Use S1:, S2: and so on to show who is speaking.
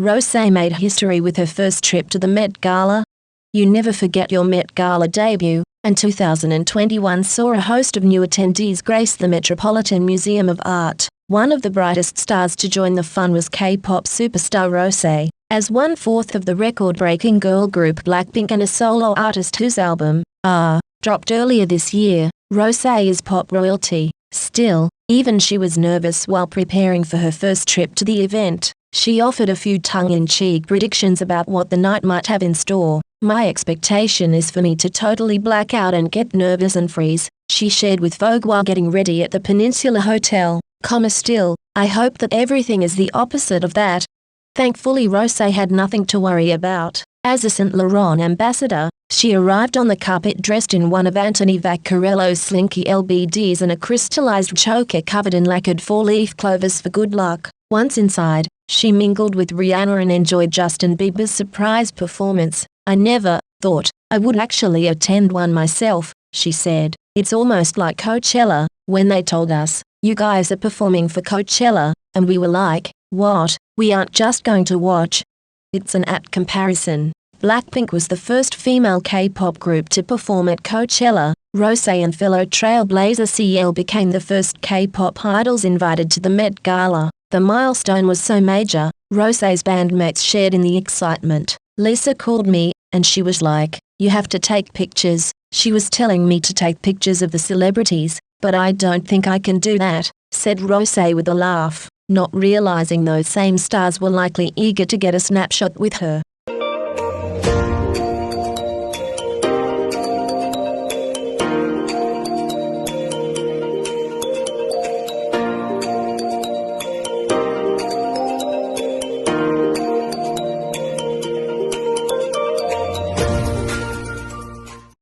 S1: Rosé made history with her first trip to the Met Gala. You never forget your Met Gala debut, and 2021 saw a host of new attendees grace the Metropolitan Museum of Art. One of the brightest stars to join the fun was K-pop superstar Rosé. As 1/4 of the record-breaking girl group Blackpink and a solo artist whose album, dropped earlier this year, Rosé is pop royalty. Still, even she was nervous while preparing for her first trip to the event. She offered a few tongue-in-cheek predictions about what the night might have in store. "My expectation is for me to totally black out and get nervous and freeze," she shared with Vogue while getting ready at the Peninsula Hotel. Still, I hope that everything is the opposite of that. Thankfully, Rosé had nothing to worry about. As a Saint Laurent ambassador, she arrived on the carpet dressed in one of Anthony Vaccarello's slinky LBDs and a crystallized choker covered in lacquered four-leaf clovers for good luck. Once inside, she mingled with Rihanna and enjoyed Justin Bieber's surprise performance. "I never thought I would actually attend one myself," she said. "It's almost like Coachella. When they told us, 'You guys are performing for Coachella,' and we were like, 'What? We aren't just going to watch.' It's an apt comparison." Blackpink was the first female K-pop group to perform at Coachella. Rosé and fellow trailblazer CL became the first K-pop idols invited to the Met Gala. The milestone was so major, Rosé's bandmates shared in the excitement. "Lisa called me, and she was like, 'You have to take pictures.' She was telling me to take pictures of the celebrities, but I don't think I can do that," said Rosé with a laugh, not realizing those same stars were likely eager to get a snapshot with her.